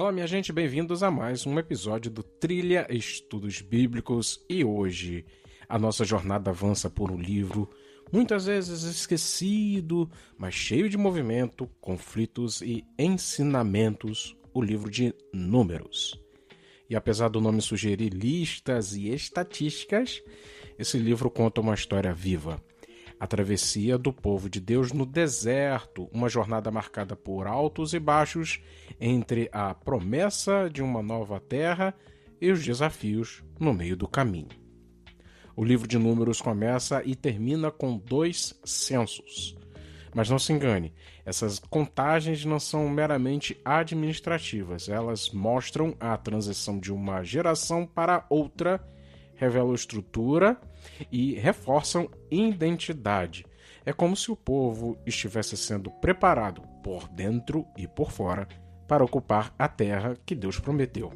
Olá, minha gente, bem-vindos a mais um episódio do Trilha Estudos Bíblicos. E hoje a nossa jornada avança por um livro muitas vezes esquecido, mas cheio de movimento, conflitos e ensinamentos, o livro de Números. E apesar do nome sugerir listas e estatísticas, esse livro conta uma história viva. A travessia do povo de Deus no deserto, uma jornada marcada por altos e baixos entre a promessa de uma nova terra e os desafios no meio do caminho. O livro de Números começa e termina com 2 censos. Mas não se engane, essas contagens não são meramente administrativas, elas mostram a transição de uma geração para outra, revelam estrutura e reforçam identidade. É como se o povo estivesse sendo preparado por dentro e por fora para ocupar a terra que Deus prometeu.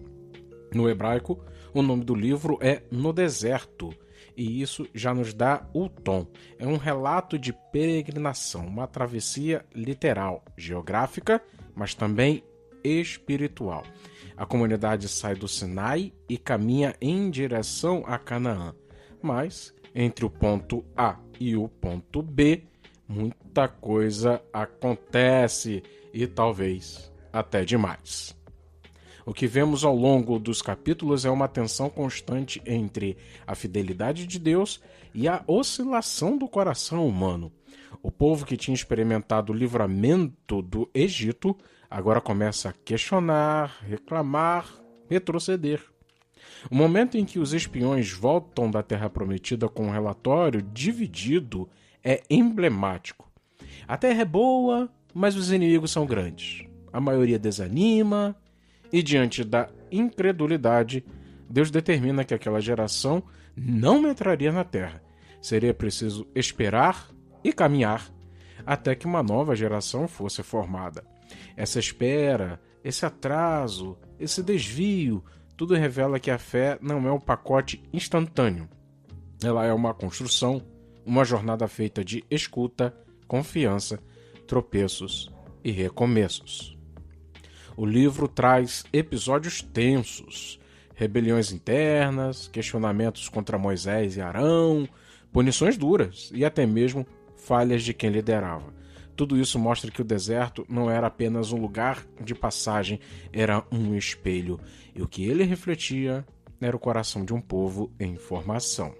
No hebraico, o nome do livro é No Deserto, e isso já nos dá o tom. É um relato de peregrinação, uma travessia literal, geográfica, mas também espiritual. A comunidade sai do Sinai e caminha em direção a Canaã. Mas, entre o ponto A e o ponto B, muita coisa acontece e talvez até demais. O que vemos ao longo dos capítulos é uma tensão constante entre a fidelidade de Deus e a oscilação do coração humano. O povo que tinha experimentado o livramento do Egito agora começa a questionar, reclamar, retroceder. O momento em que os espiões voltam da Terra Prometida com um relatório dividido é emblemático. A terra é boa, mas os inimigos são grandes. A maioria desanima e, diante da incredulidade, Deus determina que aquela geração não entraria na terra. Seria preciso esperar e caminhar até que uma nova geração fosse formada. Essa espera, esse atraso, esse desvio, tudo revela que a fé não é um pacote instantâneo. Ela é uma construção, uma jornada feita de escuta, confiança, tropeços e recomeços. O livro traz episódios tensos, rebeliões internas, questionamentos contra Moisés e Arão, punições duras e até mesmo falhas de quem liderava. Tudo isso mostra que o deserto não era apenas um lugar de passagem, era um espelho. E o que ele refletia era o coração de um povo em formação.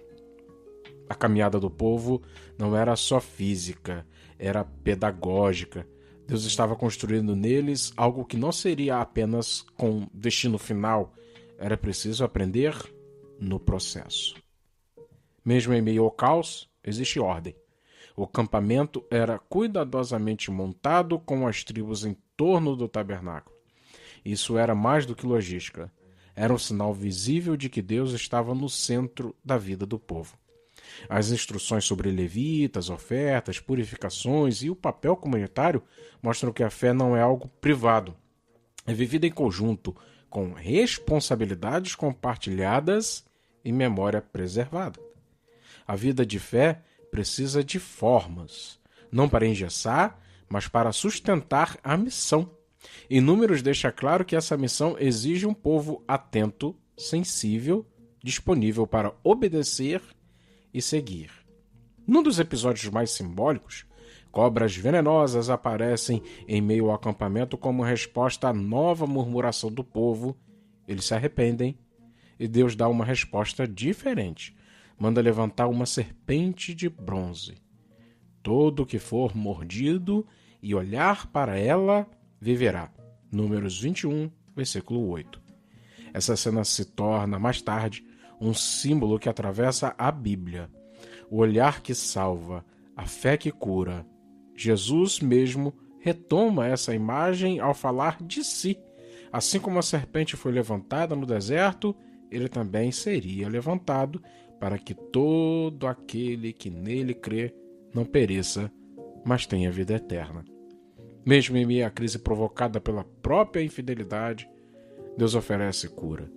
A caminhada do povo não era só física, era pedagógica. Deus estava construindo neles algo que não seria apenas com destino final. Era preciso aprender no processo. Mesmo em meio ao caos, existe ordem. O acampamento era cuidadosamente montado com as tribos em torno do tabernáculo. Isso era mais do que logística. Era um sinal visível de que Deus estava no centro da vida do povo. As instruções sobre levitas, ofertas, purificações e o papel comunitário mostram que a fé não é algo privado. É vivida em conjunto, com responsabilidades compartilhadas e memória preservada. A vida de fé precisa de formas, não para engessar, mas para sustentar a missão. E Números deixa claro que essa missão exige um povo atento, sensível, disponível para obedecer e seguir. Num dos episódios mais simbólicos, cobras venenosas aparecem em meio ao acampamento como resposta à nova murmuração do povo. Eles se arrependem e Deus dá uma resposta diferente. Manda levantar uma serpente de bronze. Todo que for mordido e olhar para ela, viverá. Números 21, versículo 8. Essa cena se torna, mais tarde, um símbolo que atravessa a Bíblia. O olhar que salva, a fé que cura. Jesus mesmo retoma essa imagem ao falar de si. Assim como a serpente foi levantada no deserto, ele também seria levantado para que todo aquele que nele crê não pereça, mas tenha vida eterna. Mesmo em meio à crise provocada pela própria infidelidade, Deus oferece cura.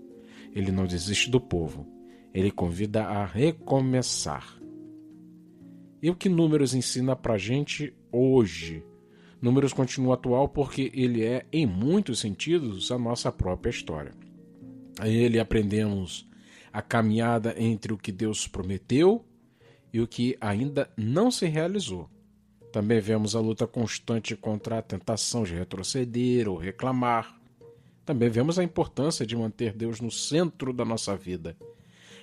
Ele não desiste do povo. Ele convida a recomeçar. E o que Números ensina pra gente hoje? Números continua atual porque ele é, em muitos sentidos, a nossa própria história. Ele aprendemos a caminhada entre o que Deus prometeu e o que ainda não se realizou. Também vemos a luta constante contra a tentação de retroceder ou reclamar. Também vemos a importância de manter Deus no centro da nossa vida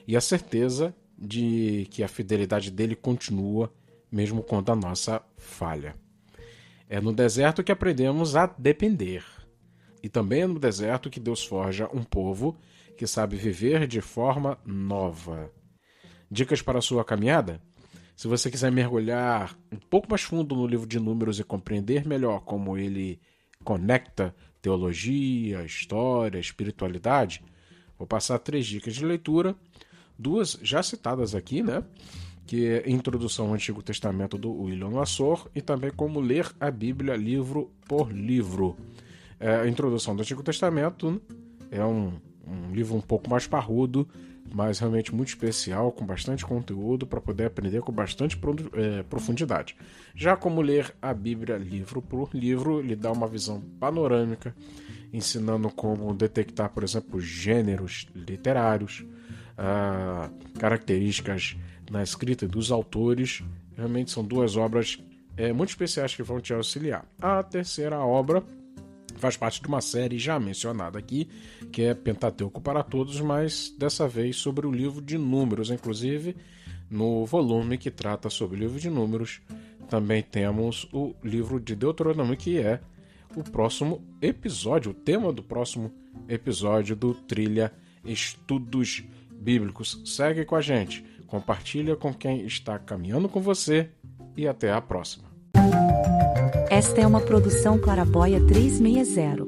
e a certeza de que a fidelidade dele continua mesmo quando a nossa falha. É no deserto que aprendemos a depender. E também é no deserto que Deus forja um povo que sabe viver de forma nova. Dicas para a sua caminhada? Se você quiser mergulhar um pouco mais fundo no livro de Números e compreender melhor como ele conecta teologia, história, espiritualidade, vou passar 3 dicas de leitura, 2 já citadas aqui, né? Que é Introdução ao Antigo Testamento do William Lassor e também Como Ler a Bíblia livro por livro. A Introdução do Antigo Testamento é um livro um pouco mais parrudo, mas realmente muito especial, com bastante conteúdo para poder aprender com bastante profundidade. Já Como Ler a Bíblia livro por livro, lhe dá uma visão panorâmica, ensinando como detectar, por exemplo, gêneros literários, características na escrita dos autores. Realmente são 2 obras muito especiais que vão te auxiliar. A terceira obra faz parte de uma série já mencionada aqui, que é Pentateuco para Todos, mas dessa vez sobre o livro de Números. Inclusive, no volume que trata sobre o livro de Números, também temos o livro de Deuteronômio, que é o próximo episódio, o tema do próximo episódio do Trilha Estudos Bíblicos. Segue com a gente, compartilha com quem está caminhando com você e até a próxima. Esta é uma produção Claraboia 360.